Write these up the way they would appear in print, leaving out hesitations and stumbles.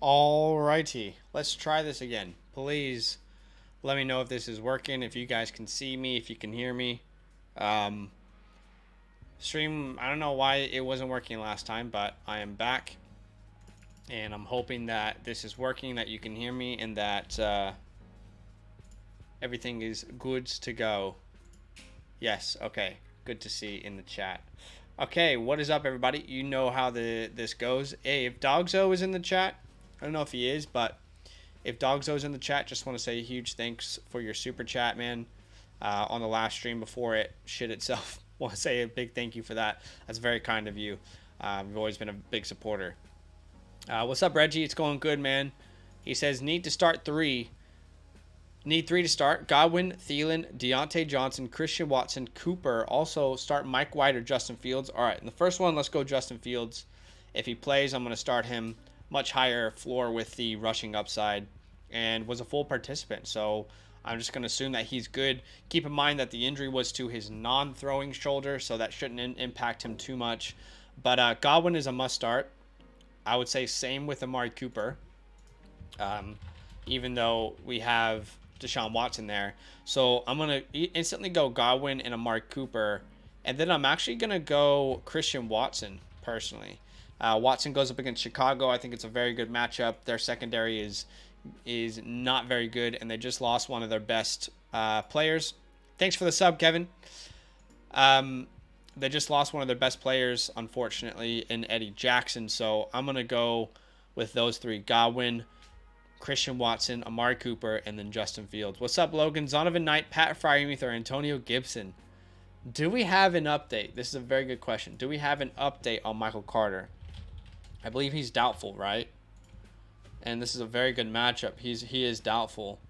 Alrighty, let's try this again. Please let me know if this is working, if you guys can see me, if you can hear me. Um, Stream, I don't know why it wasn't working last time, but I am back. And I'm hoping that this is working, that you can hear me, and that everything is good to go. Yes, okay. Good to see in the chat. Okay, what is up, everybody? You know how this goes. Hey, if Dogzo is in the chat, I don't know if he is, but if Dogzo's in the chat, just want to say a huge thanks for your super chat, man. On the last stream before it shit itself. Want to say a big thank you for that. That's very kind of you. You've always been a big supporter. What's up, Reggie? It's going good, man. He says, need to start three. Need three to start. Godwin, Thielen, Deontay Johnson, Christian Watson, Cooper. Also start Mike White or Justin Fields. All right, in the first one, let's go Justin Fields. If he plays, I'm going to start him. Much higher floor with the rushing upside, and was a full participant. So I'm just going to assume that he's good. Keep in mind that the injury was to his non-throwing shoulder, so that shouldn't impact him too much. But Godwin is a must start. I would say same with Amari Cooper, even though we have Deshaun Watson there. So I'm going to instantly go Godwin and Amari Cooper, and then I'm actually going to go Christian Watson personally. Watson goes up against Chicago. I think it's a very good matchup. Their secondary is not very good, and they just lost one of their best players. Thanks for the sub, Kevin. They just lost one of their best players, unfortunately, in Eddie Jackson. So I'm going to go with those three. Godwin, Christian Watson, Amari Cooper, and then Justin Fields. What's up, Logan? Zonovan Knight, Pat Fryermuth, or Antonio Gibson? Do we have an update? This is a very good question. Do we have an update on Michael Carter? I believe he's doubtful, right? And this is a very good matchup. He is doubtful.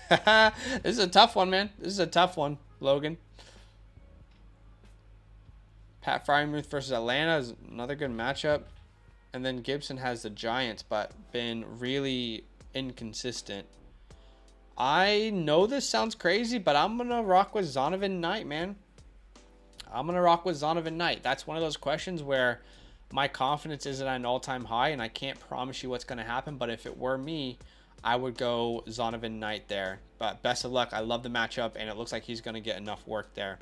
This is a tough one, man. This is a tough one, Logan. Pat Fryermuth versus Atlanta is another good matchup. And then Gibson has the Giants, but been really inconsistent. I know this sounds crazy, but I'm going to rock with Zonovan Knight, man. I'm going to rock with Zonovan Knight. That's one of those questions where my confidence is at an all-time high, and I can't promise you what's going to happen. But if it were me, I would go Zonovan Knight there. But best of luck. I love the matchup, and it looks like he's going to get enough work there.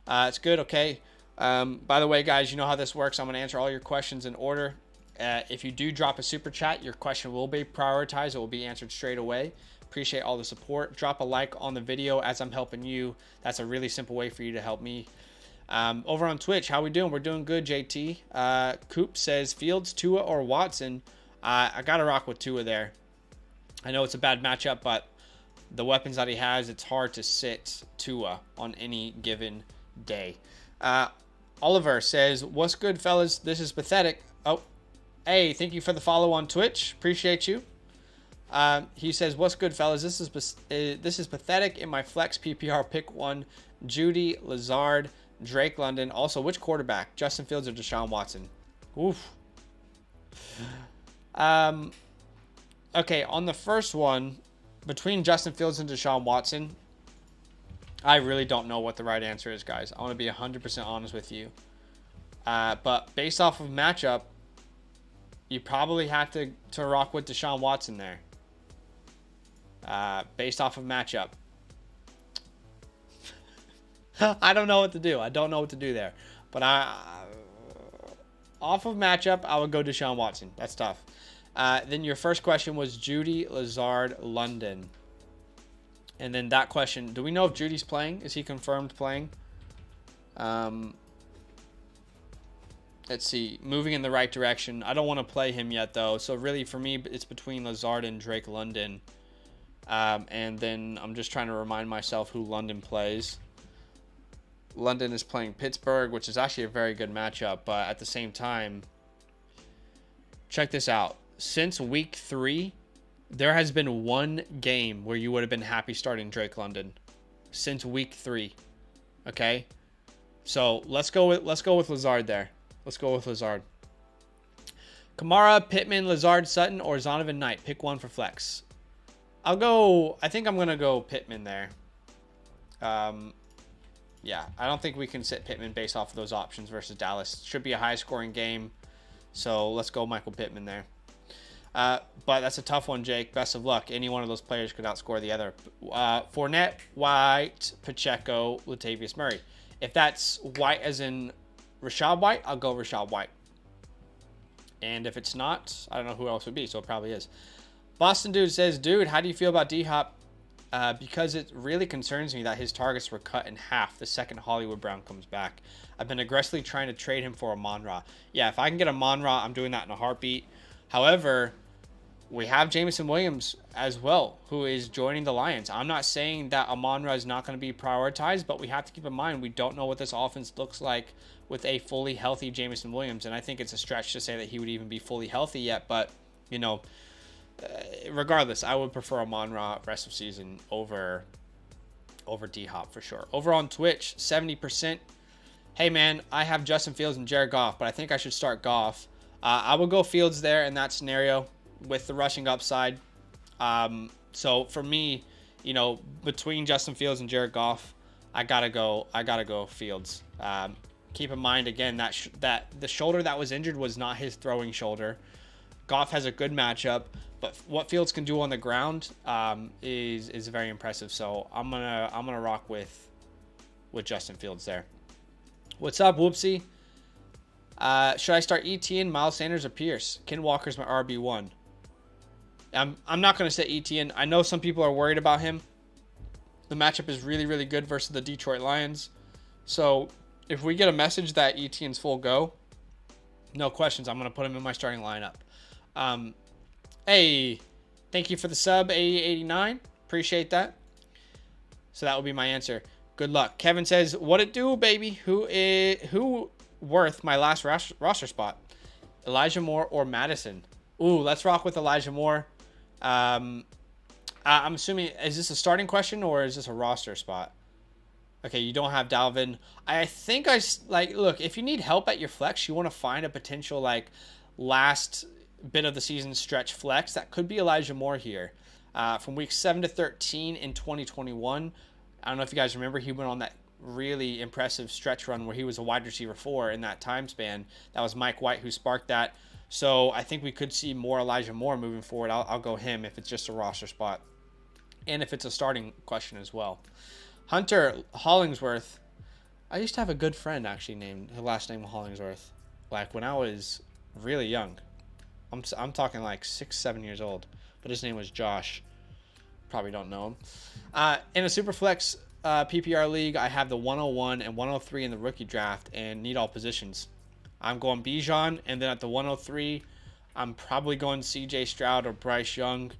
It's good, okay. By the way, guys, you know how this works. I'm going to answer all your questions in order. If you do drop a super chat, your question will be prioritized. It will be answered straight away. Appreciate all the support. Drop a like on the video as I'm helping you. That's a really simple way for you to help me. Over on Twitch, how we doing? We're doing good, JT. Coop says Fields, Tua, or Watson. I got to rock with Tua there. I know it's a bad matchup, but the weapons that he has, it's hard to sit Tua on any given day. Oliver says, what's good, fellas? This is pathetic. Oh, hey, thank you for the follow on Twitch. Appreciate you. He says, what's good, fellas? This is pathetic in my flex PPR. Pick one. Judy, Lazard, Drake London. Also, which quarterback? Justin Fields or Deshaun Watson? Oof. Okay, on the first one, between Justin Fields and Deshaun Watson, I really don't know what the right answer is, guys. I want to be 100% honest with you. But based off of matchup, you probably have to rock with Deshaun Watson there. Based off of matchup. I don't know what to do. I don't know what to do there. But off of matchup, I would go Deshaun Watson. That's tough. Then your first question was Judy, Lazard, London. And then that question, do we know if Judy's playing? Is he confirmed playing? Let's see. Moving in the right direction. I don't want to play him yet, though. So really, for me, it's between Lazard and Drake London. And then I'm just trying to remind myself who London plays. London is playing Pittsburgh, which is actually a very good matchup. But at the same time, check this out. Since week 3, there has been one game where you would have been happy starting Drake London. Since week 3. Okay? So let's go with Lazard there. Let's go with Lazard. Kamara, Pittman, Lazard, Sutton, or Zonovan Knight. Pick one for flex. I think I'm going to go Pittman there. Yeah, I don't think we can sit Pittman based off of those options versus Dallas. Should be a high-scoring game, so let's go Michael Pittman there. But that's a tough one, Jake. Best of luck. Any one of those players could outscore the other. Fournette, White, Pacheco, Latavius Murray. If that's White as in Rachaad White, I'll go Rachaad White. And if it's not, I don't know who else would be, so it probably is. Boston Dude says, dude, how do you feel about D-Hop? Because it really concerns me that his targets were cut in half the second Hollywood Brown comes back. I've been aggressively trying to trade him for Amon-Ra. Yeah, if I can get Amon-Ra, I'm doing that in a heartbeat. However, we have Jameson Williams as well, who is joining the Lions. I'm not saying that Amon-Ra is not going to be prioritized, but we have to keep in mind we don't know what this offense looks like with a fully healthy Jameson Williams. And I think it's a stretch to say that he would even be fully healthy yet. But, you know, regardless, I would prefer Amon-Ra rest of season over D-Hop for sure. Over on Twitch, 70%. Hey, man, I have Justin Fields and Jared Goff, but I think I should start Goff. I would go Fields there in that scenario with the rushing upside. So for me, you know, between Justin Fields and Jared Goff, I gotta go Fields. Keep in mind again that the shoulder that was injured was not his throwing shoulder. Goff has a good matchup, but what Fields can do on the ground is very impressive. So I'm gonna rock with Justin Fields there. What's up, Whoopsie? Should I start Etienne, Miles Sanders, or Pierce? Ken Walker's my RB1. I'm not going to say Etienne. I know some people are worried about him. The matchup is really, really good versus the Detroit Lions. So if we get a message that Etienne's full go, no questions, I'm going to put him in my starting lineup. Hey, thank you for the sub, A89. Appreciate that. So that will be my answer. Good luck. Kevin says, what it do, baby? Who worth my last roster spot? Elijah Moore or Madison? Ooh, let's rock with Elijah Moore. I'm assuming, is this a starting question or is this a roster spot? Okay, you don't have Dalvin. I think look, if you need help at your flex, you want to find a potential last bit of the season stretch flex. That could be Elijah Moore here. From week 7 to 13 in 2021. I don't know if you guys remember, he went on that really impressive stretch run where he was a wide receiver 4 in that time span. That was Mike White who sparked that. So I think we could see more Elijah Moore moving forward. I'll go him if it's just a roster spot. And if it's a starting question as well. Hunter Hollingsworth. I used to have a good friend actually named, his last name Hollingsworth. Like when I was really young. I'm talking like 6-7 years old. But his name was Josh. Probably don't know him. In a Superflex PPR league, I have the 101 and 103 in the rookie draft and need all positions. I'm going Bijan, and then at the 103, I'm probably going CJ Stroud or Bryce Young.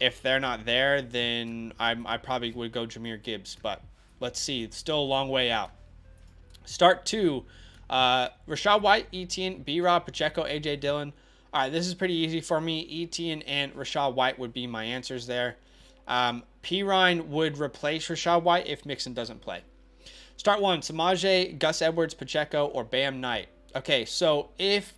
If they're not there, then I probably would go Jahmyr Gibbs. But let's see. It's still a long way out. Start 2. Rachaad White, Etienne, B-Rob, Pacheco, A.J. Dillon. All right, this is pretty easy for me. Etienne and Rachaad White would be my answers there. Pirine would replace Rachaad White if Mixon doesn't play. Start 1, Samaje, Gus Edwards, Pacheco, or Bam Knight. Okay, so if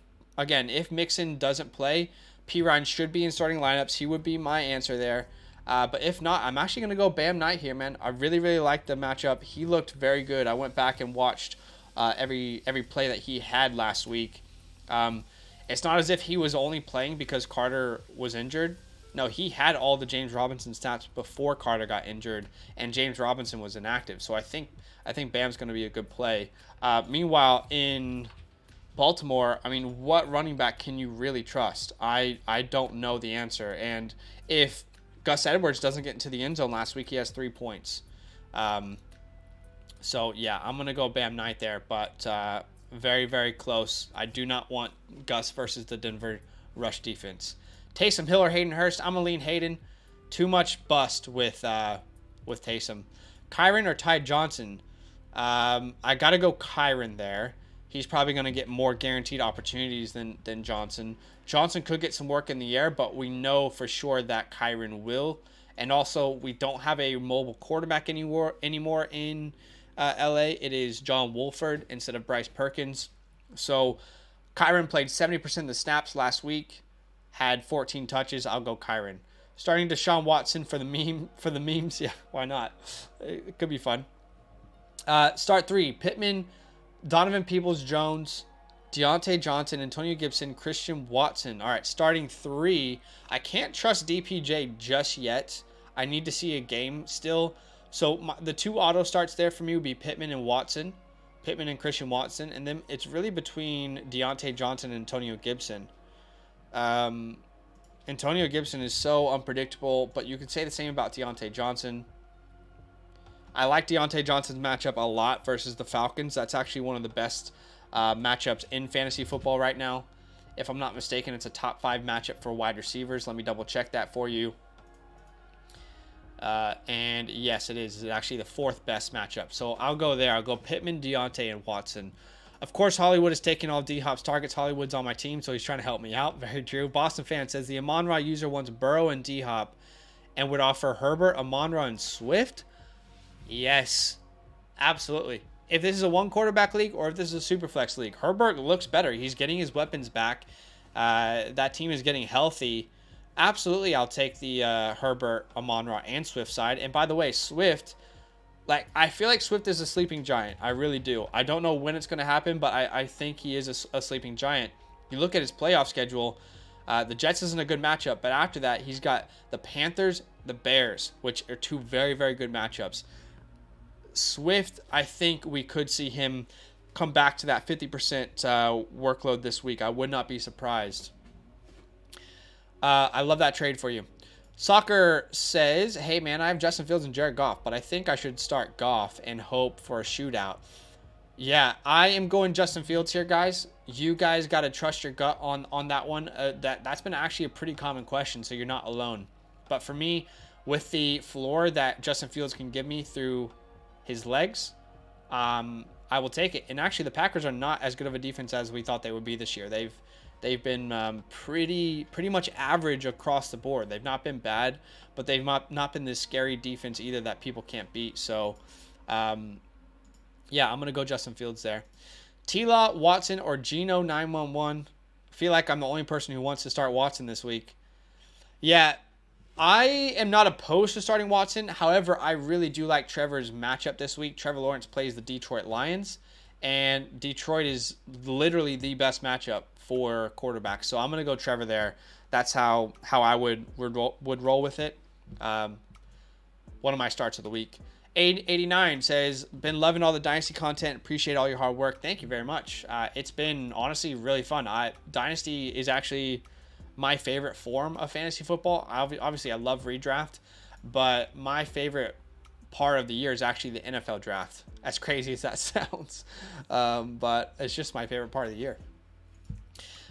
Mixon doesn't play, Pirine should be in starting lineups. He would be my answer there. But if not, I'm actually going to go Bam Knight here, man. I really, really like the matchup. He looked very good. I went back and watched every play that he had last week. It's not as if he was only playing because Carter was injured. No, he had all the James Robinson stats before Carter got injured, and James Robinson was inactive. So I think Bam's going to be a good play. Meanwhile, in Baltimore, I mean, what running back can you really trust? I don't know the answer. And if Gus Edwards doesn't get into the end zone last week, he has 3 points. So, yeah, I'm going to go Bam Knight there, but very, very close. I do not want Gus versus the Denver rush defense. Taysom Hill or Hayden Hurst. I'm going to lean Hayden. Too much bust with Taysom. Kyron or Ty Johnson. I got to go Kyron there. He's probably going to get more guaranteed opportunities than Johnson. Johnson could get some work in the air, but we know for sure that Kyron will. And also, we don't have a mobile quarterback anymore in LA. It is John Wolford instead of Bryce Perkins. So Kyron played 70% of the snaps last week, had 14 touches. I'll go Kyron. Starting Deshaun Watson for the memes. Yeah, why not? It could be fun. Start three: Pittman, Donovan Peoples-Jones, Deontay Johnson, Antonio Gibson, Christian Watson. All right, starting three. I can't trust DPJ just yet. I need to see a game still. So the two auto starts there for me would be Pittman and Watson. Pittman and Christian Watson. And then it's really between Deontay Johnson and Antonio Gibson. Antonio Gibson is so unpredictable, but you could say the same about Deontay Johnson. I like Deontay Johnson's matchup a lot versus the Falcons. That's actually one of the best matchups in fantasy football right now. If I'm not mistaken, it's a top 5 matchup for wide receivers. Let me double check that for you. And yes, it is. It's actually the 4th best matchup. So I'll go there. I'll go Pittman, Deontay, and Watson. Of course, Hollywood is taking all D-Hop's targets. Hollywood's on my team, so he's trying to help me out. Very true. Boston fan says the Amon-Ra user wants Burrow and D-Hop and would offer Herbert, Amon-Ra, and Swift. Yes, absolutely. If this is a 1-quarterback league or if this is a super flex league, Herbert looks better. He's getting his weapons back. That team is getting healthy. Absolutely, I'll take the Herbert, Amon-Ra, and Swift side. And by the way, Swift, I feel like Swift is a sleeping giant. I really do. I don't know when it's going to happen, but I think he is a sleeping giant. You look at his playoff schedule, the Jets isn't a good matchup, but after that, he's got the Panthers, the Bears, which are 2 very, very good matchups. Swift, I think we could see him come back to that 50% workload this week. I would not be surprised. I love that trade for you. Soccer says, hey man, I have Justin Fields and Jared Goff, but I think I should start Goff and hope for a shootout. Yeah, I am going Justin Fields here, guys. You guys got to trust your gut on that one. That's been actually a pretty common question, so you're not alone. But for me, with the floor that Justin Fields can give me through his legs, I will take it. And actually, the Packers are not as good of a defense as we thought they would be this year. They've been pretty much average across the board. They've not been bad, but they've not been this scary defense either that people can't beat. So, yeah, I'm going to go Justin Fields there. T-Law, Watson, or Geno 911. I feel like I'm the only person who wants to start Watson this week. Yeah, I am not opposed to starting Watson. However, I really do like Trevor's matchup this week. Trevor Lawrence plays the Detroit Lions, and Detroit is literally the best matchup for quarterbacks. So I'm going to go Trevor there. That's how I would roll with it. One of my starts of the week. 89 says, been loving all the Dynasty content. Appreciate all your hard work. Thank you very much. It's been honestly really fun. Dynasty is actually my favorite form of fantasy football. Obviously, I love redraft, but my favorite part of the year is actually the NFL draft. As crazy as that sounds, but it's just my favorite part of the year.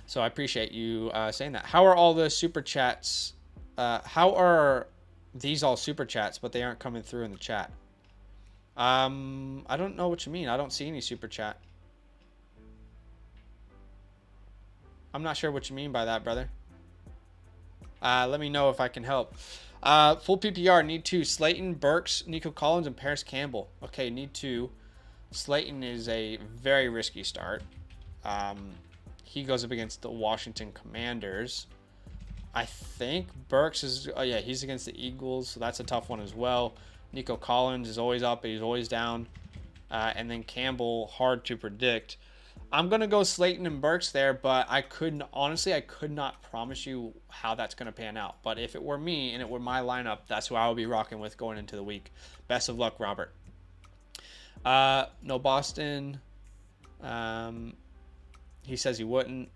So I appreciate you saying that. How are all the super chats? How are these all super chats, but they aren't coming through in the chat? I don't know what you mean. I don't see any super chat. I'm not sure what you mean by that, brother. Let me know if I can help. Full PPR, need 2. Slayton, Burks, Nico Collins, and Paris Campbell. Okay, need 2. Slayton is a very risky start. He goes up against the Washington Commanders. I think Burks is... Oh, yeah, he's against the Eagles, so that's a tough one as well. Nico Collins is always up, but he's always down. And then Campbell, hard to predict. I'm going to go Slayton and Burks there, but I could not promise you how that's going to pan out. But if it were me and it were my lineup, that's who I would be rocking with going into the week. Best of luck, Robert. No Boston. He says he wouldn't.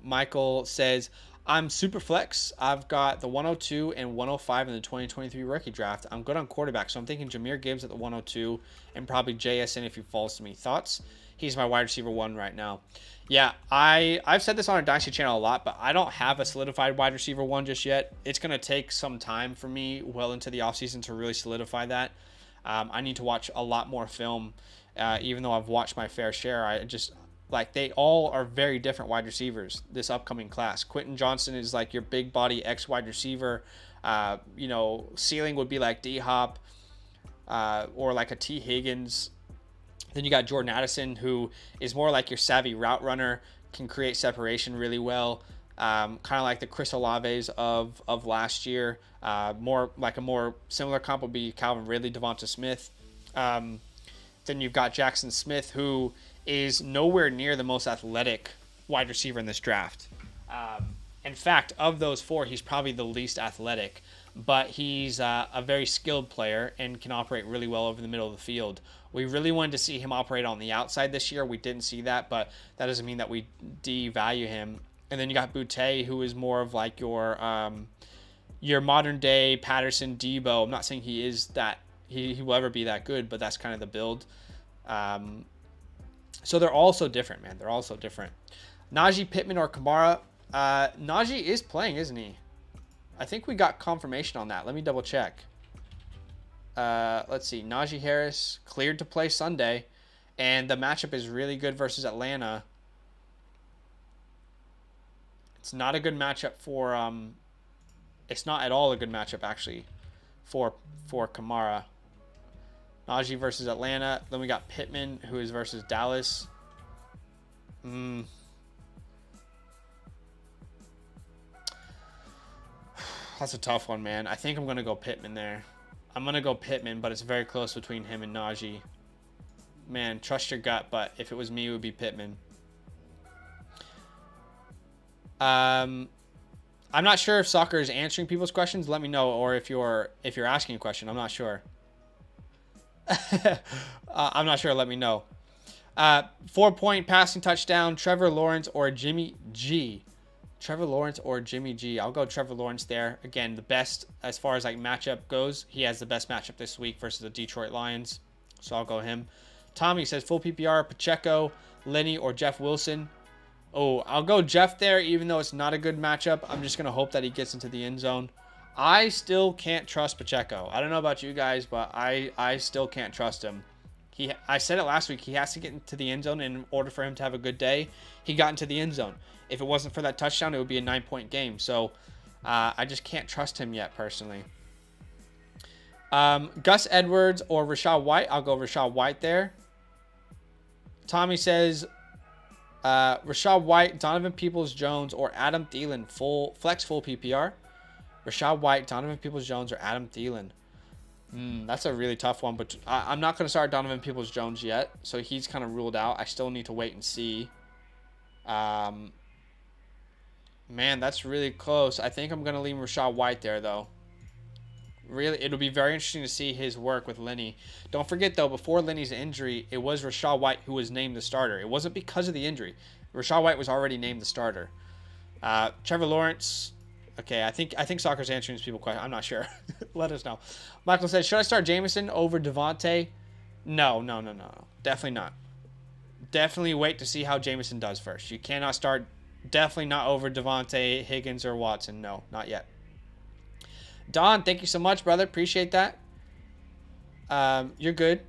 Michael says, I'm super flex. I've got the 102 and 105 in the 2023 rookie draft. I'm good on quarterback, so I'm thinking Jahmyr Gibbs at the 102 and probably JSN if he falls to me. Thoughts? He's my wide receiver 1 right now. Yeah, I've said this on our Dynasty channel a lot, but I don't have a solidified wide receiver 1 just yet. It's going to take some time for me well into the offseason to really solidify that. I need to watch a lot more film, even though I've watched my fair share. They all are very different wide receivers this upcoming class. Quentin Johnson is like your big body X wide receiver. Ceiling would be like D-Hop or like a T. Higgins. Then you got Jordan Addison, who is more like your savvy route runner, can create separation really well. Kind of like the Chris Olaves of last year. More similar comp would be Calvin Ridley, Devonta Smith. Then you've got Jackson Smith, who is nowhere near the most athletic wide receiver in this draft. In fact, of those four, he's probably the least athletic, but he's a very skilled player and can operate really well over the middle of the field. We really wanted to see him operate on the outside this year. We didn't see that, but that doesn't mean that we devalue him. And then you got Boutte, who is more of like your modern day Patterson, Debo. I'm not saying he is that he will ever be that good, but that's kind of the build. So they're all so different, man. They're all so different. Najee, Pittman, or Kamara. Najee is playing, isn't he? I think we got confirmation on that. Let me double check. Let's see. Najee Harris cleared to play Sunday, and the matchup is really good versus Atlanta. It's not a good matchup for it's not at all a good matchup actually for Kamara. Najee versus Atlanta. Then we got Pittman, who is versus Dallas. That's a tough one, man. I think I'm going to go Pittman there. I'm going to go Pittman, but it's very close between him and Najee. Man, trust your gut, but if it was me, it would be Pittman. I'm not sure if soccer is answering people's questions. Let me know, or if you're asking a question. I'm not sure. I'm not sure. Let me know. 4-point passing touchdown. Trevor Lawrence or Jimmy G. Trevor Lawrence or Jimmy G. I'll go Trevor Lawrence there. Again, the best as far as like matchup goes. He has the best matchup this week versus the Detroit Lions. So I'll go him. Tommy says full PPR, Pacheco, Lenny, or Jeff Wilson. Oh, I'll go Jeff there, even though it's not a good matchup. I'm just going to hope that he gets into the end zone. I still can't trust Pacheco. I don't know about you guys, but I still can't trust him. I said it last week. He has to get into the end zone in order for him to have a good day. He got into the end zone. If it wasn't for that touchdown, it would be a 9-point game. So I just can't trust him yet, personally. Gus Edwards or Rachaad White. I'll go Rachaad White there. Tommy says Rachaad White, Donovan Peoples-Jones, or Adam Thielen. Full PPR. Rachaad White, Donovan Peoples-Jones, or Adam Thielen. That's a really tough one, but I'm not going to start Donovan Peoples-Jones yet, so he's kind of ruled out. I still need to wait and see. Man, that's really close. I think I'm going to leave Rachaad White there, though. Really, it'll be very interesting to see his work with Lenny. Don't forget, though, before Lenny's injury, it was Rachaad White who was named the starter. It wasn't because of the injury. Rachaad White was already named the starter. Trevor Lawrence. Okay, I think soccer's answering these people's questions. I'm not sure. Let us know. Michael says, should I start Jameson over Devontae? No. Definitely not. Definitely wait to see how Jameson does first. You cannot start. Definitely not over Devontae, Higgins, or Watson. No, not yet. Don, thank you so much, brother. Appreciate that. You're good.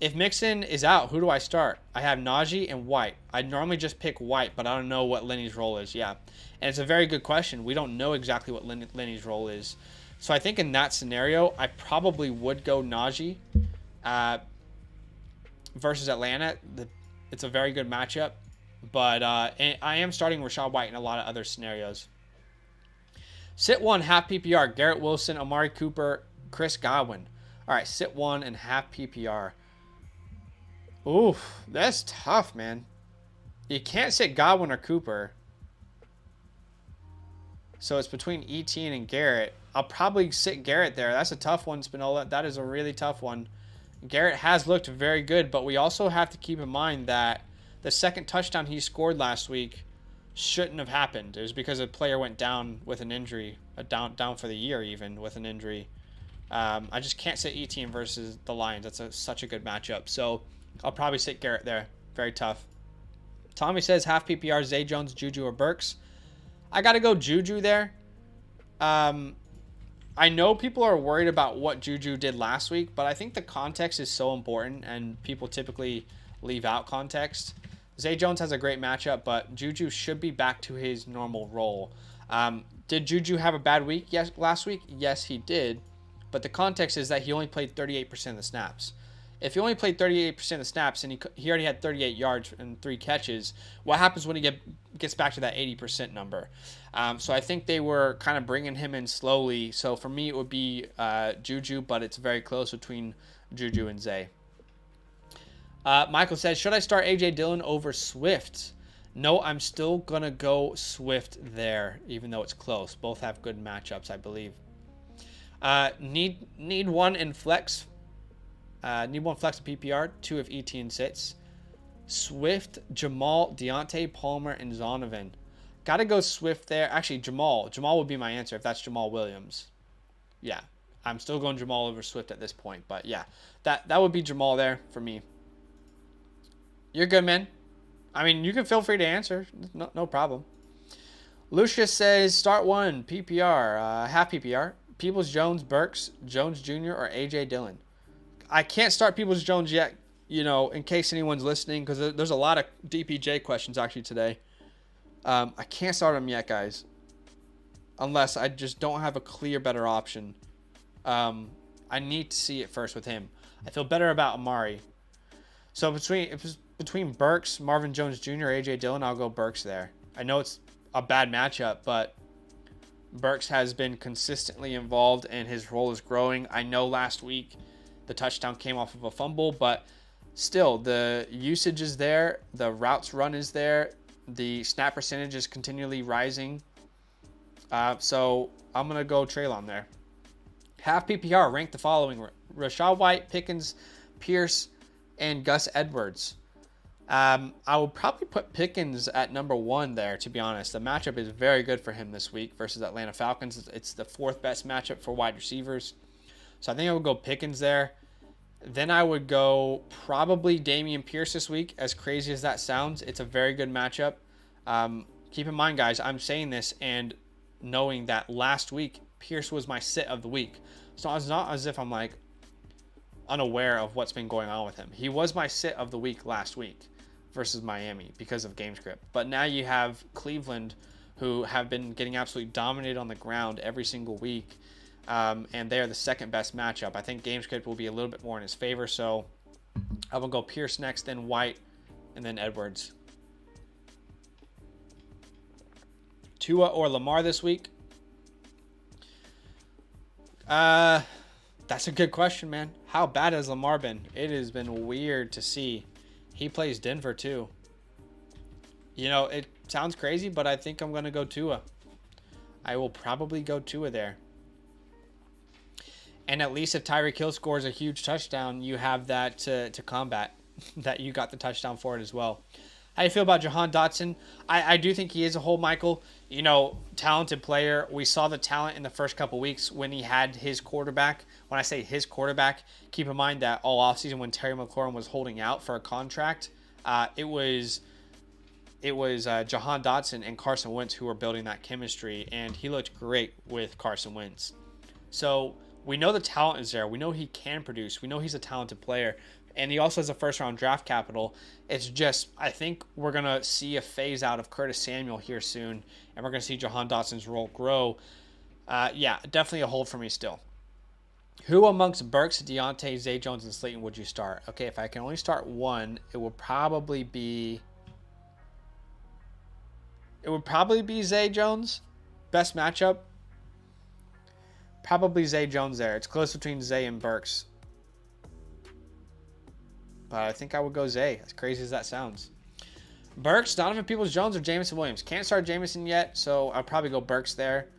If Mixon is out, who do I start? I have Najee and White. I normally just pick White, but I don't know what Lenny's role is. Yeah, and it's a very good question. We don't know exactly what Lenny's role is. So I think in that scenario, I probably would go Najee versus Atlanta. It's a very good matchup, but I am starting Rachaad White in a lot of other scenarios. Sit one, half PPR. Garrett Wilson, Amari Cooper, Chris Godwin. All right, sit one and half PPR. Oof, that's tough, man. You can't sit Godwin or Cooper. So it's between Etienne and Garrett. I'll probably sit Garrett there. That's a tough one, Spinola. That is a really tough one. Garrett has looked very good, but we also have to keep in mind that the second touchdown he scored last week shouldn't have happened. It was because a player went down with an injury, down for the year even with an injury. I just can't sit Etienne versus the Lions. That's such a good matchup. So I'll probably sit Garrett there. Very tough. Tommy says half PPR, Zay Jones, Juju, or Burks. I got to go Juju there. I know people are worried about what Juju did last week, but I think the context is so important, and people typically leave out context. Zay Jones has a great matchup, but Juju should be back to his normal role. Did Juju have a bad week last week? Yes, he did. But the context is that he only played 38% of the snaps. If he only played 38% of the snaps and he already had 38 yards and 3 catches, what happens when he gets back to that 80% number? So I think they were kind of bringing him in slowly. So for me, it would be Juju, but it's very close between Juju and Zay. Michael says, should I start A.J. Dillon over Swift? No, I'm still going to go Swift there, even though it's close. Both have good matchups, I believe. Need one in flex. Need one flex in PPR. 2 if ETN sits. Swift, Jamal, Deontay, Palmer, and Zonovan. Got to go Swift there. Actually, Jamal. Jamal would be my answer if that's Jamal Williams. Yeah, I'm still going Jamal over Swift at this point. But yeah, that would be Jamal there for me. You're good, man. I mean, you can feel free to answer. No problem. Lucius says, start one, PPR, half PPR. Peoples-Jones, Burks, Jones Jr., or A.J. Dillon. I can't start Peoples-Jones yet, in case anyone's listening, because there's a lot of DPJ questions actually today. I can't start him yet, guys, unless I just don't have a clear, better option. I need to see it first with him. I feel better about Amari. So between Burks, Marvin Jones Jr., A.J. Dillon, I'll go Burks there. I know it's a bad matchup, but Burks has been consistently involved and his role is growing. I know last week the touchdown came off of a fumble, but still the usage is there. The routes run is there. The snap percentage is continually rising. So I'm going to go Treylon there. Half PPR, rank the following. Rachaad White, Pickens, Pierce, and Gus Edwards. I would probably put Pickens at number 1 there, to be honest. The matchup is very good for him this week versus Atlanta Falcons. It's the 4th best matchup for wide receivers. So I think I would go Pickens there. Then I would go probably Dameon Pierce this week. As crazy as that sounds, it's a very good matchup. Keep in mind, guys, I'm saying this and knowing that last week Pierce was my sit of the week. So it's not as if I'm like unaware of what's been going on with him. He was my sit of the week last week versus Miami because of game script. But now you have Cleveland, who have been getting absolutely dominated on the ground every single week. And they're the 2nd best matchup. I think game script will be a little bit more in his favor. So I will go Pierce next, then White, and then Edwards. Tua or Lamar this week? That's a good question, man. How bad has Lamar been? It has been weird to see. He plays Denver too. It sounds crazy, but I think I'm going to go Tua. I will probably go Tua there. And at least if Tyreek Hill scores a huge touchdown, you have that to combat that you got the touchdown for it as well. How do you feel about Jahan Dotson? I do think he is a whole, Michael. Talented player. We saw the talent in the first couple weeks when he had his quarterback. When I say his quarterback, keep in mind that all offseason when Terry McLaurin was holding out for a contract, it was Jahan Dotson and Carson Wentz who were building that chemistry, and he looked great with Carson Wentz. So we know the talent is there. We know he can produce. We know he's a talented player. And he also has a first-round draft capital. It's just, I think we're going to see a phase out of Curtis Samuel here soon, and we're going to see Jahan Dotson's role grow. Yeah, definitely a hold for me still. Who amongst Burks, Deontay, Zay Jones, and Slayton would you start? Okay, if I can only start one, it would probably be Zay Jones. Best matchup? Probably Zay Jones there. It's close between Zay and Burks. But I think I would go Zay, as crazy as that sounds. Burks, Donovan Peoples-Jones, or Jameson Williams. Can't start Jameson yet, so I'll probably go Burks there.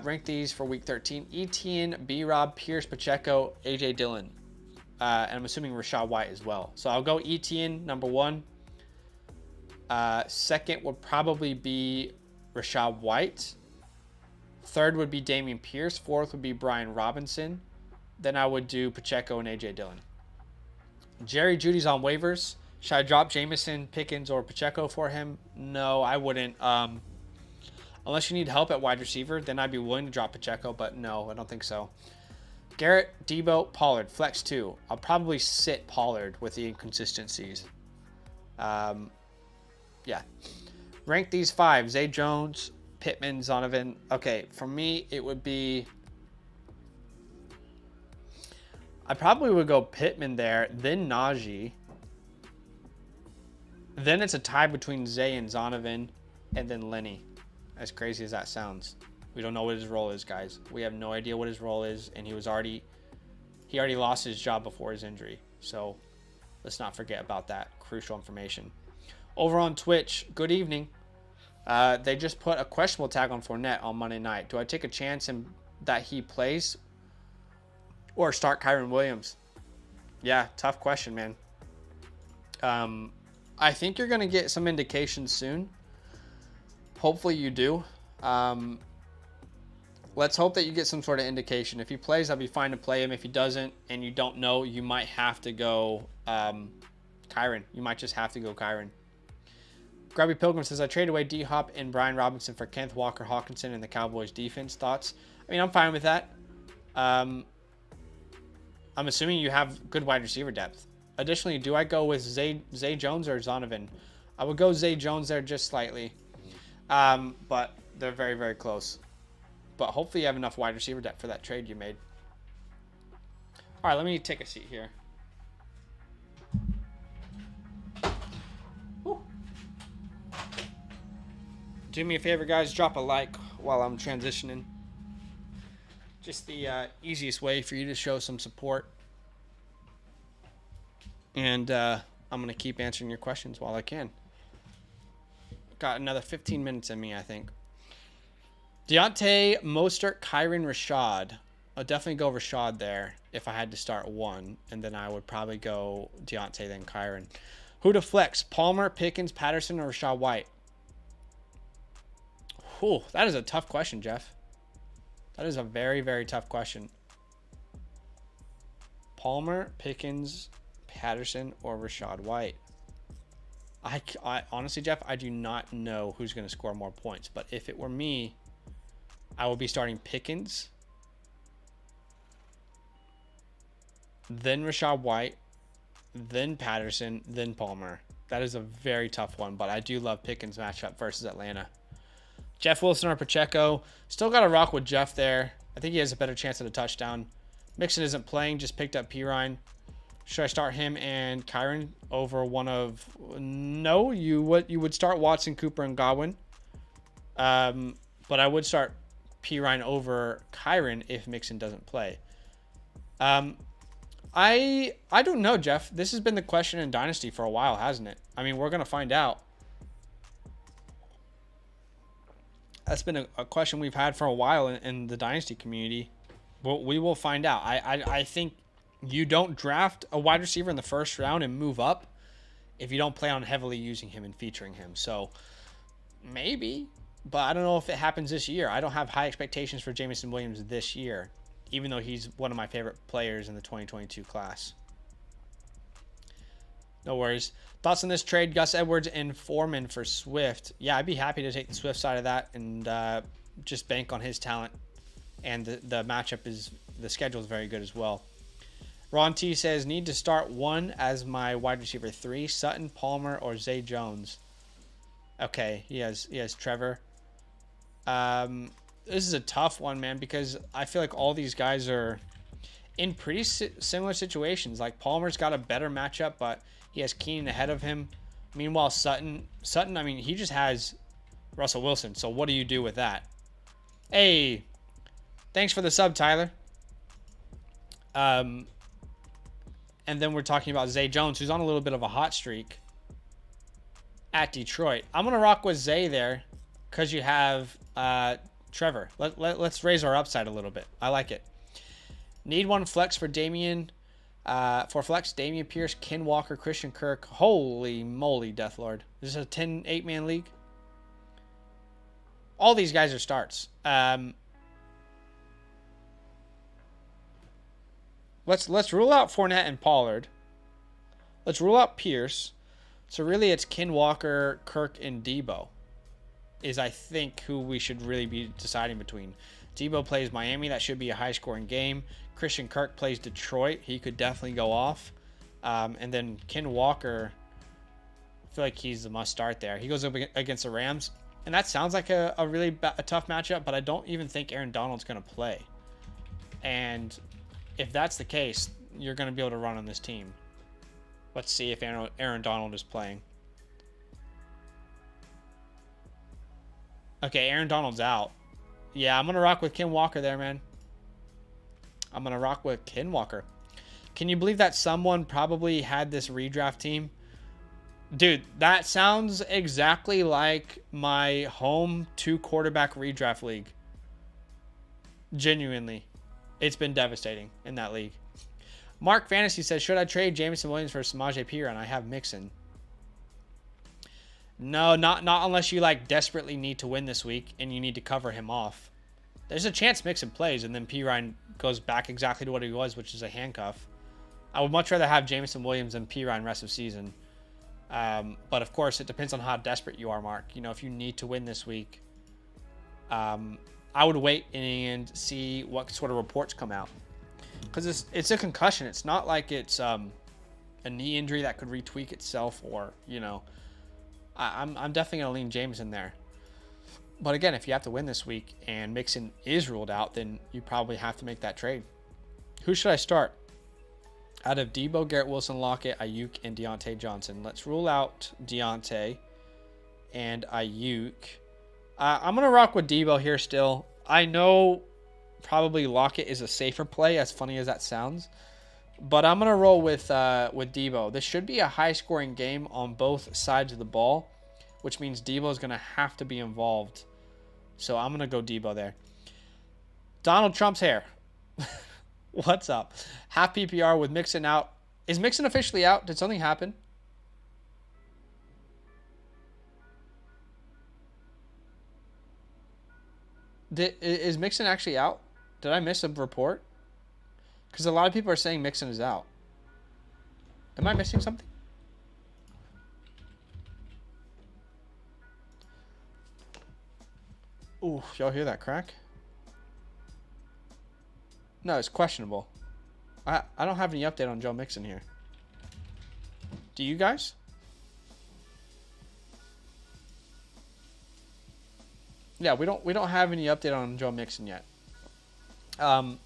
Rank these for week 13. Etienne, B-Rob, Pierce, Pacheco, A.J. Dillon. And I'm assuming Rachaad White as well. So I'll go Etienne, number 1. Second would probably be Rachaad White. Third would be Dameon Pierce. Fourth would be Brian Robinson. Then I would do Pacheco and A.J. Dillon. Jerry Jeudy's on waivers. Should I drop Jameson, Pickens, or Pacheco for him? No, I wouldn't. Unless you need help at wide receiver, then I'd be willing to drop Pacheco, but no, I don't think so. Garrett, Debo, Pollard, flex 2. I'll probably sit Pollard with the inconsistencies. Yeah. Rank these 5. Zay Jones, Pittman, Zonovan. Okay, for me, it would be... I probably would go Pittman there, then Najee. Then it's a tie between Zay and Zonovan, and then Lenny. As crazy as that sounds. We don't know what his role is, guys. We have no idea what his role is, and he was already He already lost his job before his injury. So let's not forget about that crucial information. Over on Twitch, good evening. They just put a questionable tag on Fournette on Monday night. Do I take a chance that he plays or start Kyren Williams? Yeah, tough question, man. I think you're going to get some indications soon. Hopefully you do. Let's hope that you get some sort of indication. If he plays, I'll be fine to play him. If he doesn't and you don't know, you might have to go Kyren. You might just have to go Kyren. Grubby Pilgrim says, I traded away D-Hop and Brian Robinson for Kenneth Walker, Hawkinson, and the Cowboys defense. Thoughts? I mean, I'm fine with that. I'm assuming you have good wide receiver depth. Additionally, do I go with Zay Jones or Zonovan? I would go Zay Jones there just slightly. But they're very, very close. But hopefully you have enough wide receiver depth for that trade you made. All right, let me take a seat here. Whew. Do me a favor, guys. Drop a like while I'm transitioning. Just the easiest way for you to show some support. And I'm going to keep answering your questions while I can. Got another 15 minutes in me, I think. Deontay, Mostert, Kyren, Rashad. I'll definitely go Rashad there if I had to start one. And then I would probably go Deontay, then Kyren. Who to flex? Palmer, Pickens, Patterson, or Rashad White? Whew, that is a tough question, Jeff. That is a very, very tough question. Palmer, Pickens, Patterson, or Rashad White? I honestly, Jeff, I do not know who's going to score more points. But if it were me, I would be starting Pickens, then Rashad White, then Patterson, then Palmer. That is a very tough one, but I do love Pickens' matchup versus Atlanta. Jeff Wilson or Pacheco. Still got to rock with Jeff there. I think he has a better chance at a touchdown. Mixon isn't playing, just picked up Pirine. Should I start him and Kyren over one of... No, you would start Watson, Cooper, and Godwin. But I would start Pirine over Kyren if Mixon doesn't play. I don't know, Jeff. This has been the question in Dynasty for a while, hasn't it? I mean, we're going to find out. That's been a question we've had for a while in the Dynasty community. Well, we will find out. I think you don't draft a wide receiver in the first round and move up if you don't plan on heavily using him and featuring him. So maybe, but I don't know if it happens this year. I don't have high expectations for Jameson Williams this year, even though he's one of my favorite players in the 2022 class. No worries. Thoughts on this trade? Gus Edwards and Foreman for Swift. Yeah, I'd be happy to take the Swift side of that and just bank on his talent. And the matchup is, the schedule is very good as well. Ron T says, need to start one as my wide receiver 3, Sutton, Palmer, or Zay Jones. Okay, he has Trevor. This is a tough one, man, because I feel like all these guys are in pretty similar situations. Like Palmer's got a better matchup, but he has Keenan ahead of him. Meanwhile, Sutton, I mean, he just has Russell Wilson. So what do you do with that? Hey, thanks for the sub, Tyler. And then we're talking about Zay Jones, who's on a little bit of a hot streak at Detroit. I'm going to rock with Zay there because you have Trevor. Let's raise our upside a little bit. I like it. Need one flex for Damian. For flex, Damian Pierce, Ken Walker, Christian Kirk. Holy moly, Deathlord. This is a 8-man league. All these guys are starts. Let's rule out Fournette and Pollard. Let's rule out Pierce. So really it's Ken Walker, Kirk, and Debo is, I think, who we should really be deciding between. Debo plays Miami. That should be a high-scoring game. Christian Kirk plays Detroit. He could definitely go off. And then Ken Walker, I feel like he's the must-start there. He goes up against the Rams. And that sounds like a really tough matchup, but I don't even think Aaron Donald's going to play. And if that's the case, you're going to be able to run on this team. Let's see if Aaron Donald is playing. Okay, Aaron Donald's out. Yeah, I'm going to rock with Ken Walker there, man. I'm going to rock with Ken Walker. Can you believe that someone probably had this redraft team? Dude, that sounds exactly like my home 2-quarterback redraft league. Genuinely. It's been devastating in that league. Mark Fantasy says, should I trade Jameson Williams for Samaje Perine? I have Mixon. No, not unless you like desperately need to win this week and you need to cover him off. There's a chance Mixon plays and then Perine goes back exactly to what he was, which is a handcuff. I would much rather have Jameson Williams than Perine rest of season. But of course, it depends on how desperate you are, Mark. You know, if you need to win this week, I would wait and see what sort of reports come out. Because it's a concussion. It's not like it's a knee injury that could retweak itself or, you know. I'm definitely going to lean Jameson there. But again, if you have to win this week and Mixon is ruled out, then you probably have to make that trade. Who should I start? Out of Debo, Garrett Wilson, Lockett, Ayuk, and Deontay Johnson. Let's rule out Deontay and Ayuk. I'm going to rock with Debo here still. I know probably Lockett is a safer play, as funny as that sounds. But I'm going to roll with Debo. This should be a high-scoring game on both sides of the ball, which means Debo is going to have to be involved. So I'm going to go Debo there. Donald Trump's hair. What's up? Half PPR with Mixon out. Is Mixon officially out? Did something happen? Is Mixon actually out? Did I miss a report? Because a lot of people are saying Mixon is out. Am I missing something? Ooh, y'all hear that crack? No, it's questionable. I don't have any update on Joe Mixon here. Do you guys? Yeah, we don't have any update on Joe Mixon yet. I'm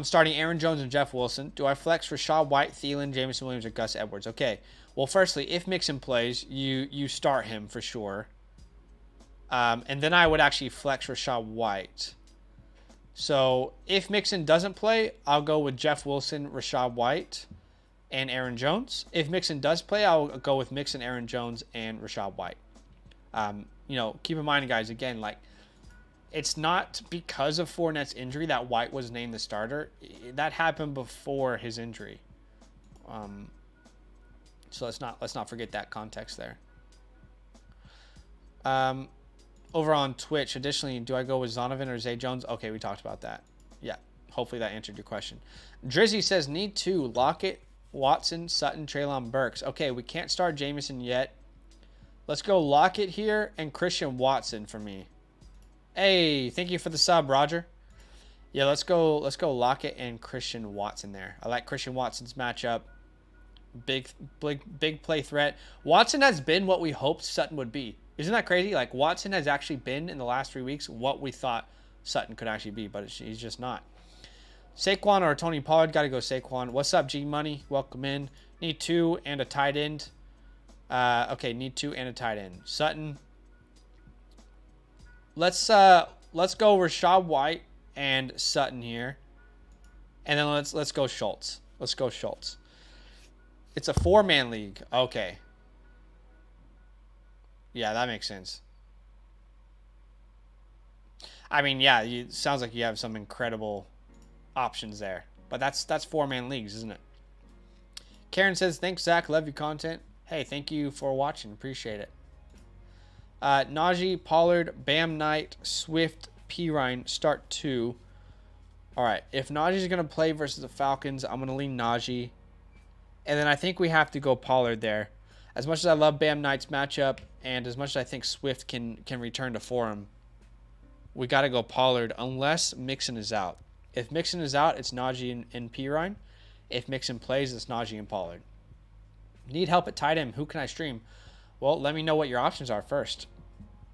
starting Aaron Jones and Jeff Wilson. Do I flex for Rashad White, Thielen, Jameson Williams, or Gus Edwards? Okay. Well, firstly, if Mixon plays, you start him for sure. And then I would actually flex Rashad White. So if Mixon doesn't play, I'll go with Jeff Wilson, Rashad White, and Aaron Jones. If Mixon does play, I'll go with Mixon, Aaron Jones, and Rashad White. You know, keep in mind, guys, again, like, it's not because of Fournette's injury that White was named the starter. That happened before his injury. So let's not forget that context there. Over on Twitch, additionally, do I go with Zonovan or Zay Jones? Okay, we talked about that. Yeah, hopefully that answered your question. Drizzy says, need two. Lockett, Watson, Sutton, Treylon Burks. Okay, we can't start Jameson yet. Let's go Lockett here and Christian Watson for me. Hey, thank you for the sub, Roger. Yeah, let's go Lockett and Christian Watson there. I like Christian Watson's matchup. Big play threat. Watson has been what we hoped Sutton would be. Isn't that crazy? Like, Watson has actually been, in the last 3 weeks, what we thought Sutton could actually be, but he's just not. Saquon or Tony Pollard? Got to go Saquon. What's up, G-Money? Welcome in. Need two and a tight end. Okay, need two and a tight end. Sutton. Let's go Rashad White and Sutton here. And then let's go Schultz. Let's go Schultz. It's a 4-man league. Okay. Yeah, that makes sense. I mean, yeah, it sounds like you have some incredible options there. But that's 4-man leagues, isn't it? Karen says, thanks, Zach. Love your content. Hey, thank you for watching. Appreciate it. Najee, Pollard, Bam Knight, Swift, Perine, start 2. All right, if Najee's going to play versus the Falcons, I'm going to lean Najee. And then I think we have to go Pollard there. As much as I love Bam Knight's matchup, and as much as I think Swift can return to form, we got to go Pollard unless Mixon is out. If Mixon is out, it's Najee and Perine. If Mixon plays, it's Najee and Pollard. Need help at tight end. Who can I stream? Well, let me know what your options are first.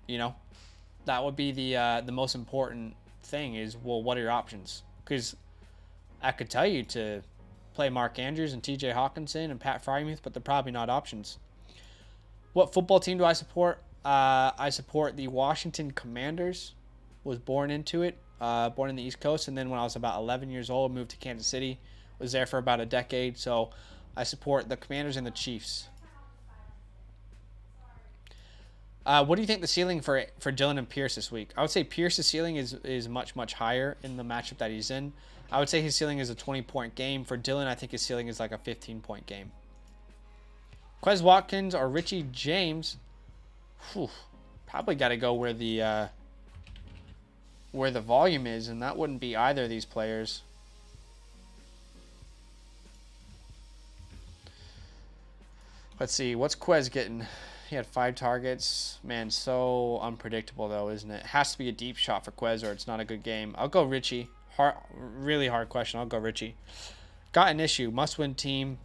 You know, that would be the most important thing is, well, what are your options? Because I could tell you to play Mark Andrews and TJ Hawkinson and Pat Frymuth, but they're probably not options. What football team do I support? I support the Washington Commanders. Was born into it. born in the East Coast, and then when I was about 11 years old, moved to Kansas City. Was there for about a decade, so I support the Commanders and the Chiefs. What do you think the ceiling for Dylan and Pierce this week? I would say Pierce's ceiling is much, much higher in the matchup that he's in. I would say his ceiling is a 20-point game. For Dylan, I think his ceiling is like a 15-point game. Quez Watkins or Richie James? Whew, probably got to go where the volume is, and that wouldn't be either of these players. Let's see. What's Quez getting? He had 5 targets. Man, so unpredictable, though, isn't it? It has to be a deep shot for Quez, or it's not a good game. I'll go Richie. Really hard question. I'll go Richie. Got an issue. Must-win team.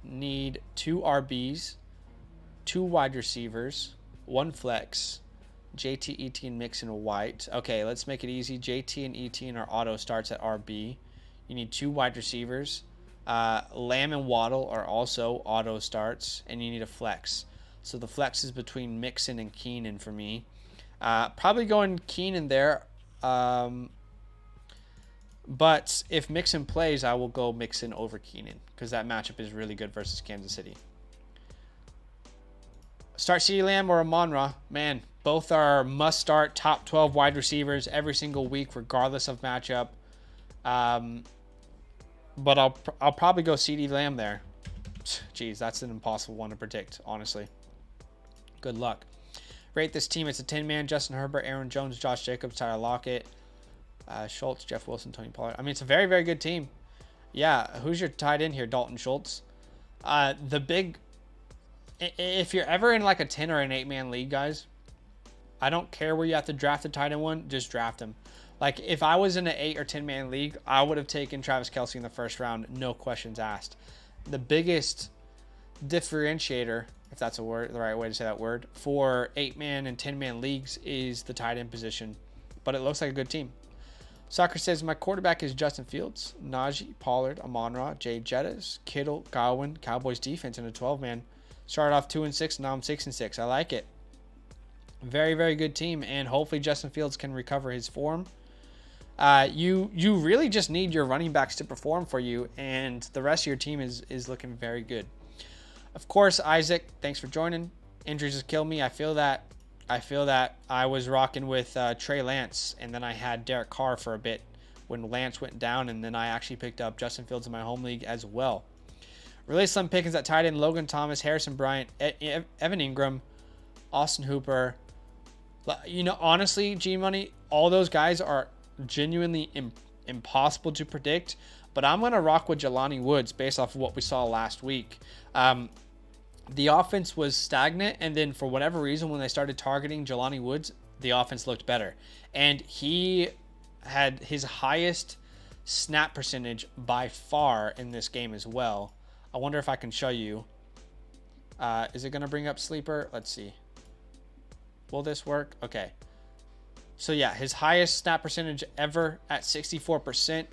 Need 2 RBs, 2 wide receivers, 1 flex, JT, ET, and Mixon White. Okay, let's make it easy. JT and ET are auto starts at RB. You need 2 wide receivers. Lamb and Waddle are also auto starts, and you need a flex. So the flex is between Mixon and Keenan for me. Probably going Keenan there. But if Mixon plays, I will go Mixon over Keenan because that matchup is really good versus Kansas City. Start CeeDee Lamb or Amon-Ra. Man, both are must-start top 12 wide receivers every single week regardless of matchup. But I'll probably go CeeDee Lamb there. Jeez, that's an impossible one to predict, honestly. Good luck. Rate this team. It's a 10-man. Justin Herbert, Aaron Jones, Josh Jacobs, Tyler Lockett, Schultz, Jeff Wilson, Tony Pollard. I mean, it's a very, very good team. Yeah, who's your tight end here? Dalton Schultz. If you're ever in like a 10 or an 8-man league, guys, I don't care where you have to draft a tight end one. Just draft him. Like, if I was in an 8 or 10-man league, I would have taken Travis Kelce in the first round, no questions asked. The biggest differentiator, if that's the right way to say that word, for 8-man and 10-man leagues is the tight end position. But it looks like a good team. Soccer says, my quarterback is Justin Fields, Najee, Pollard, Amon-Ra, Jay Jettis, Kittle, Godwin, Cowboys defense in a 12-man. Started off 2-6, now I'm 6-6. I like it. Very, very good team, and hopefully Justin Fields can recover his form. You really just need your running backs to perform for you, and the rest of your team is looking very good. Of course, Isaac, thanks for joining. Injuries just killed me. I feel that I was rocking with Trey Lance, and then I had Derek Carr for a bit when Lance went down, and then I actually picked up Justin Fields in my home league as well. Really slim pickings at tight end: Logan Thomas, Harrison Bryant, Evan Ingram, Austin Hooper. You know, honestly, G-Money, all those guys are genuinely impossible to predict, but I'm going to rock with Jelani Woods based off of what we saw last week. The offense was stagnant, and then for whatever reason, when they started targeting Jelani Woods, the offense looked better. And he had his highest snap percentage by far in this game as well. I wonder if I can show you. Is it going to bring up Sleeper? Let's see. Will this work? Okay. So yeah, his highest snap percentage ever at 64%.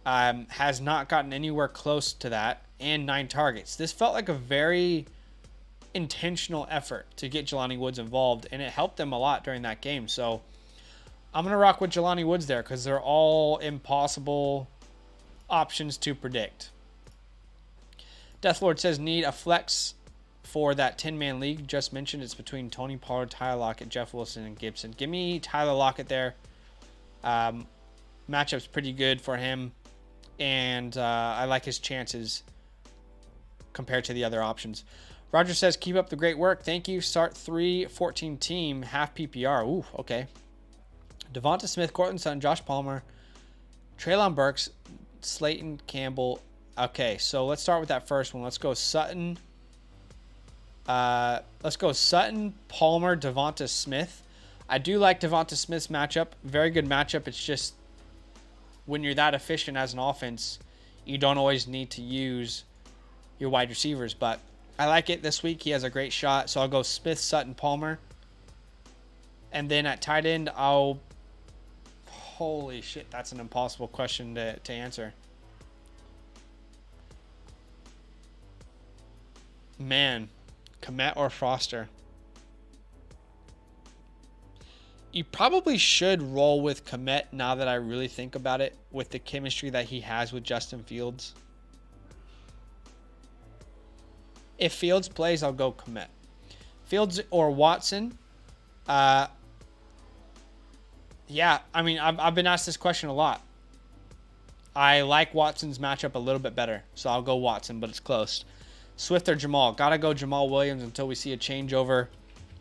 Has not gotten anywhere close to that, and 9 targets. This felt like a very intentional effort to get Jelani Woods involved, and it helped them a lot during that game. So I'm going to rock with Jelani Woods there because they're all impossible options to predict. Deathlord says, need a flex for that 10-man league. Just mentioned it's between Tony Pollard, Tyler Lockett, Jeff Wilson, and Gibson. Give me Tyler Lockett there. Matchup's pretty good for him, and I like his chances compared to the other options. Roger says, keep up the great work. Thank you. Start 3-14 team, half PPR. Ooh, okay. Devonta Smith, Cortland Sutton, Josh Palmer, Treylon Burks, Slayton Campbell. Okay, so let's start with that first one. Let's go Sutton. Sutton, Palmer, Devonta Smith. I do like Devonta Smith's matchup. Very good matchup. It's just when you're that efficient as an offense, you don't always need to use your wide receivers. But I like it this week. He has a great shot. So I'll go Smith, Sutton, Palmer. And then at tight end, holy shit, that's an impossible question to answer. Man, Kmet or Foster? you probably should roll with Kmet now that I really think about it, with the chemistry that he has with Justin Fields. If Fields plays, I'll go Kmet. Fields or Watson. Yeah, I mean, I've been asked this question a lot. I like Watson's matchup a little bit better, so I'll go Watson, but it's close. Swift or Jamal? Gotta go Jamal Williams until we see a changeover.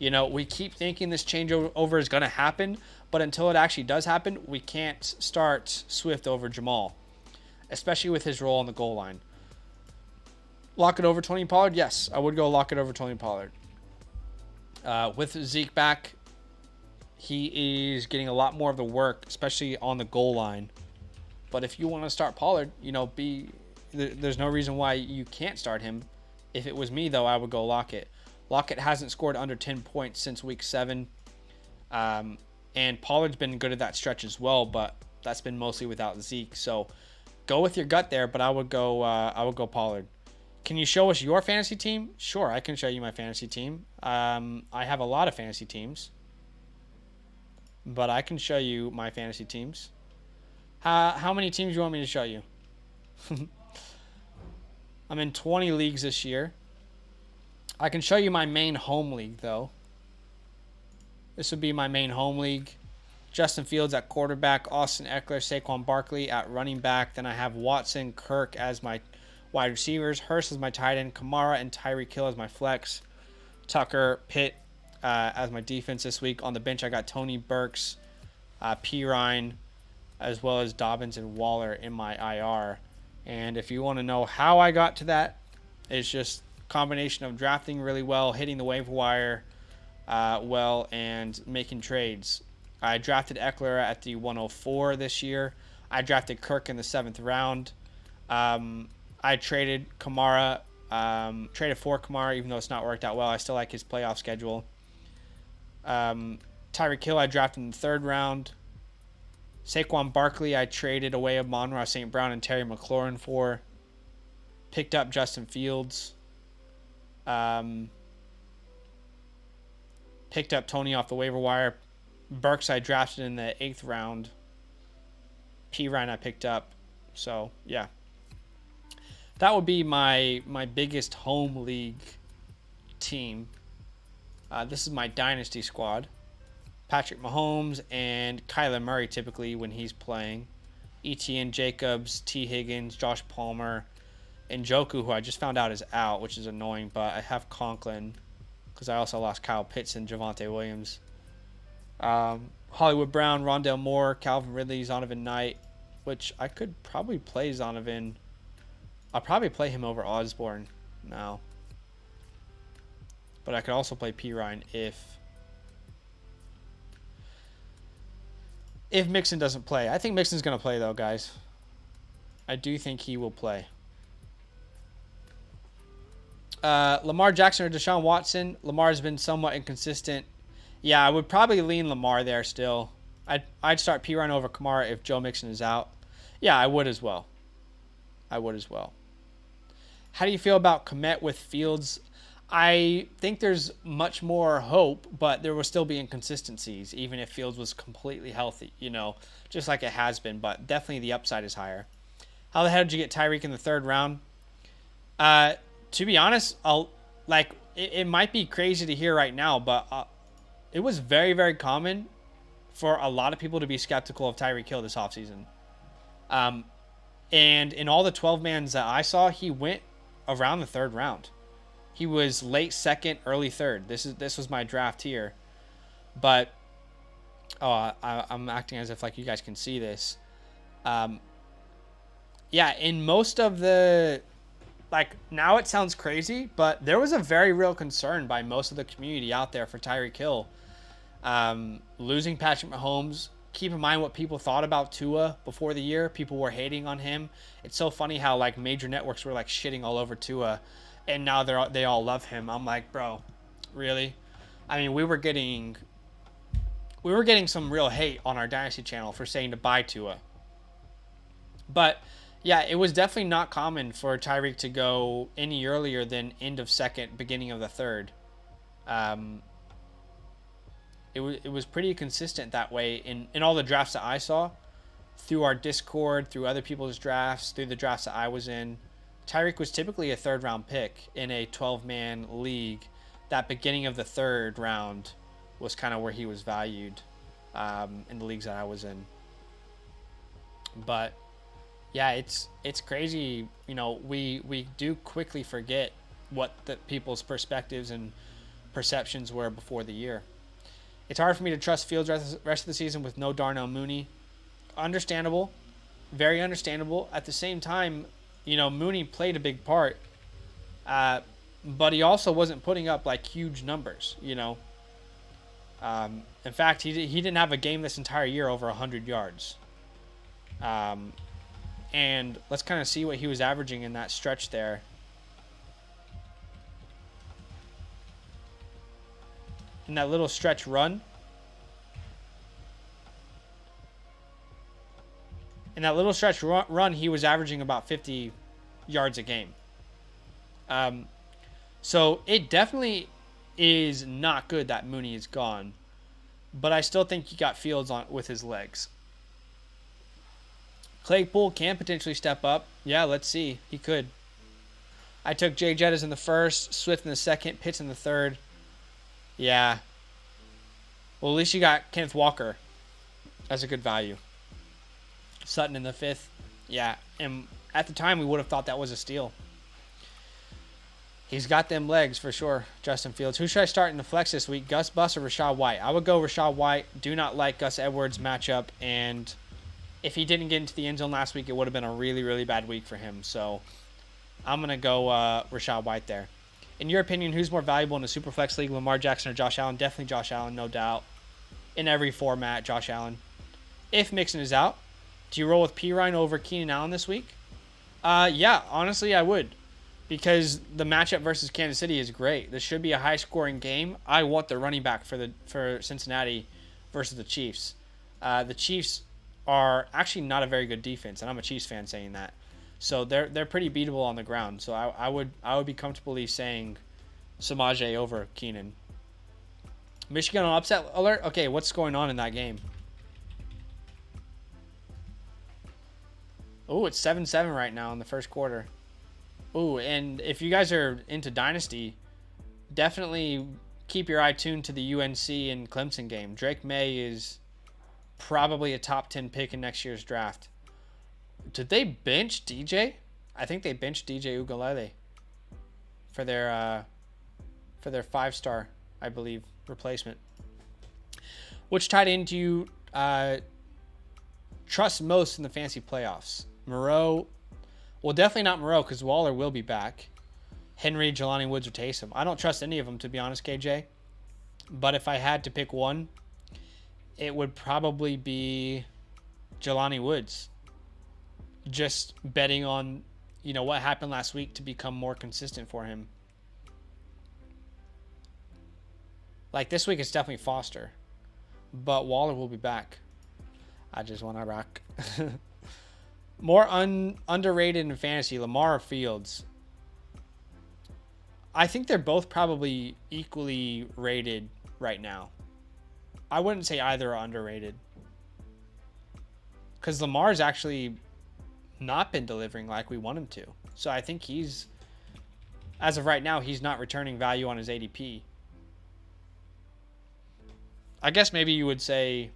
You know, we keep thinking this changeover is going to happen, but until it actually does happen, we can't start Swift over Jamal, especially with his role on the goal line. Lock it over Tony Pollard? Yes, I would go lock it over Tony Pollard. With Zeke back, he is getting a lot more of the work, especially on the goal line. But if you want to start Pollard, you know, there's no reason why you can't start him. If it was me, though, I would go Lockett. Lockett hasn't scored under 10 points since week 7. And Pollard's been good at that stretch as well, but that's been mostly without Zeke. So go with your gut there, but I would go Pollard. Can you show us your fantasy team? Sure, I can show you my fantasy team. I have a lot of fantasy teams, but I can show you my fantasy teams. How many teams do you want me to show you? I'm in 20 leagues this year. I can show you my main home league, though. This would be my main home league. Justin Fields at quarterback, Austin Eckler, Saquon Barkley at running back. Then I have Watson, Kirk as my wide receivers, Hurst as my tight end, Kamara and Tyreek Hill as my flex, Tucker, Pitt as my defense this week. On the bench, I got Tony Burks, Pirine, as well as Dobbins and Waller in my IR. And if you want to know how I got to that, it's just a combination of drafting really well, hitting the waiver wire well, and making trades. I drafted Eckler at the 104 this year. I drafted Kirk in the 7th round. I traded Kamara, traded for Kamara, even though it's not worked out well. I still like his playoff schedule. Tyreek Hill, I drafted in the 3rd round. Saquon Barkley, I traded away Amon-Ra St. Brown and Terry McLaurin for. Picked up Justin Fields. Picked up Tony off the waiver wire. Burks, I drafted in the 8th round. Pirine, I picked up. So, yeah. That would be my biggest home league team. This is my dynasty squad. Patrick Mahomes and Kyler Murray typically when he's playing. Etienne, Jacobs, T. Higgins, Josh Palmer, and Njoku, who I just found out is out, which is annoying, but I have Conklin because I also lost Kyle Pitts and Javonte Williams. Hollywood Brown, Rondale Moore, Calvin Ridley, Zonovan Knight, which I could probably play Zonovan. I'll probably play him over Osborne now. But I could also play Pirine if Mixon doesn't play. I think Mixon's going to play, though, guys. I do think he will play. Lamar Jackson or Deshaun Watson. Lamar's been somewhat inconsistent. Yeah, I would probably lean Lamar there still. I'd start Pirine over Kamara if Joe Mixon is out. Yeah, I would as well. How do you feel about Kmet with Fields? I think there's much more hope, but there will still be inconsistencies, even if Fields was completely healthy, you know, just like it has been. But definitely the upside is higher. How the hell did you get Tyreek in the 3rd round? To be honest, it might be crazy to hear right now, but it was very, very common for a lot of people to be skeptical of Tyreek Hill this offseason. And in all the 12-mans that I saw, he went around the 3rd round. He was late 2nd, early 3rd. This was my draft here. But I'm acting as if like you guys can see this. Yeah, in most of the now it sounds crazy, but there was a very real concern by most of the community out there for Tyreek Hill. Losing Patrick Mahomes. Keep in mind what people thought about Tua before the year. People were hating on him. It's so funny how major networks were shitting all over Tua, and now they all love him. I'm like, bro, really? I mean, we were getting some real hate on our Dynasty channel for saying to buy Tua. But yeah, it was definitely not common for Tyreek to go any earlier than end of 2nd, beginning of the 3rd. It was pretty consistent that way in all the drafts that I saw, through our Discord, through other people's drafts, through the drafts that I was in. Tyreek was typically a third-round pick in a 12-man league. That beginning of the third round was kind of where he was valued in the leagues that I was in. But yeah, it's crazy. You know, we do quickly forget what the people's perspectives and perceptions were before the year. It's hard for me to trust Fields rest of the season with no Darnell Mooney. Understandable, very understandable. At the same time, you know, Mooney played a big part, but he also wasn't putting up like huge numbers. You know, in fact, he didn't have a game this entire year over 100 yards. And let's kind of see what he was averaging in that stretch there. In that little stretch run. In that little stretch run, he was averaging about 50 yards a game. So it definitely is not good that Mooney is gone. But I still think he got Fields on with his legs. Claypool can potentially step up. Yeah, let's see. He could. I took Jay Jettas in the first, Swift in the second, Pitts in the third. Yeah. Well, at least you got Kenneth Walker as a good value. Sutton in the fifth. Yeah, and at the time we would have thought that was a steal. He's got them legs for sure, Justin Fields. Who should I start in the flex this week, Gus Bus or Rachaad White? I would go Rachaad White. Do not like Gus Edwards' matchup, and if he didn't get into the end zone last week, it would have been a really, really bad week for him. So I'm going to go Rachaad White there. In your opinion, who's more valuable in a Superflex league, Lamar Jackson or Josh Allen? Definitely Josh Allen, no doubt. In every format, Josh Allen. If Mixon is out, do you roll with Pirine over Keenan Allen this week? Yeah, honestly, I would. Because the matchup versus Kansas City is great. This should be a high-scoring game. I want the running back for Cincinnati versus the Chiefs. The Chiefs are actually not a very good defense, and I'm a Chiefs fan saying that. So they're pretty beatable on the ground. So I would be comfortably saying Samaje over Keenan. Michigan on upset alert? Okay, what's going on in that game? Oh, it's 7-7 right now in the first quarter. Oh, and if you guys are into Dynasty, definitely keep your eye tuned to the UNC and Clemson game. Drake May is probably a top 10 pick in next year's draft. Did they bench DJ? I think they benched DJ Ugalele for their 5-star, I believe, replacement. Which tight end do you trust most in the fantasy playoffs? Moreau. Well, definitely not Moreau because Waller will be back. Henry, Jelani Woods, or Taysom. I don't trust any of them, to be honest, KJ. But if I had to pick one, it would probably be Jelani Woods. Just betting on, what happened last week to become more consistent for him. Like this week, it's definitely Foster. But Waller will be back. I just want to rock. More underrated in fantasy, Lamar or Fields? I think they're both probably equally rated right now. I wouldn't say either are underrated. Because Lamar's actually not been delivering like we want him to. So I think as of right now, he's not returning value on his ADP. I guess maybe you would say,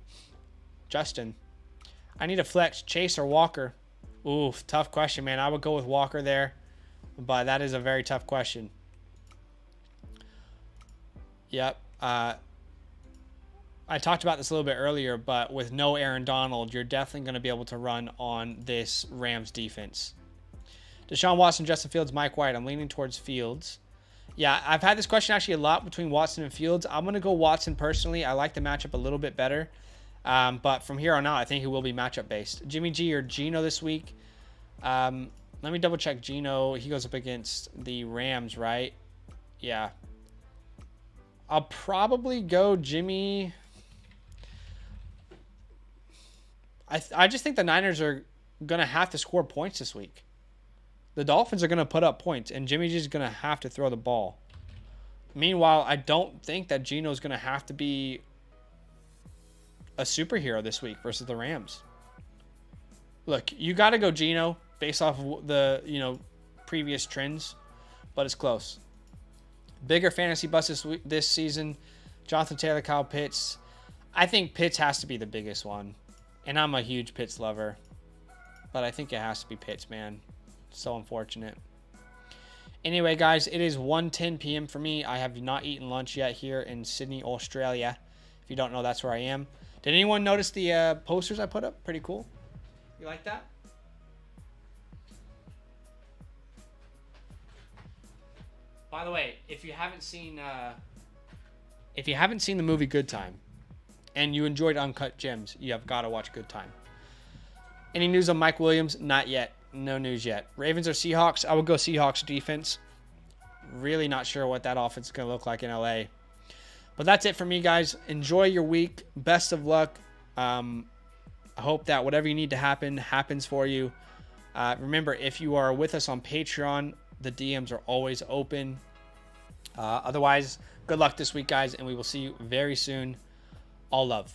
Justin, I need a flex, Chase or Walker. Oof, tough question, man. I would go with Walker there, but that is a very tough question. Yep. I talked about this a little bit earlier, but with no Aaron Donald, you're definitely going to be able to run on this Rams defense. Deshaun Watson, Justin Fields, Mike White. I'm leaning towards Fields. Yeah, I've had this question actually a lot between Watson and Fields. I'm going to go Watson personally. I like the matchup a little bit better. But from here on out, I think it will be matchup based. Jimmy G or Geno this week. Let me double check Geno. He goes up against the Rams, right? Yeah. I'll probably go Jimmy. I just think the Niners are going to have to score points this week. The Dolphins are going to put up points, and Jimmy G is going to have to throw the ball. Meanwhile, I don't think that Geno's going to have to be a superhero this week versus the Rams. Look, you got to go Geno based off of the, previous trends, but it's close. Bigger fantasy bust this season, Jonathan Taylor, Kyle Pitts. I think Pitts has to be the biggest one, and I'm a huge Pitts lover, but I think it has to be Pitts, man. So unfortunate. Anyway, guys, it is 1:10 p.m. for me. I have not eaten lunch yet here in Sydney, Australia. If you don't know, that's where I am. Did anyone notice the posters I put up? Pretty cool. You like that? By the way, if you haven't seen the movie Good Time and you enjoyed Uncut Gems, you have got to watch Good Time. Any news on Mike Williams? Not yet. No news yet. Ravens or Seahawks? I would go Seahawks defense. Really not sure what that offense is going to look like in LA. But that's it for me, guys. Enjoy your week. Best of luck. I hope that whatever you need to happen happens for you. Remember, if you are with us on Patreon, the DMs are always open. Otherwise, good luck this week, guys, and we will see you very soon. All love.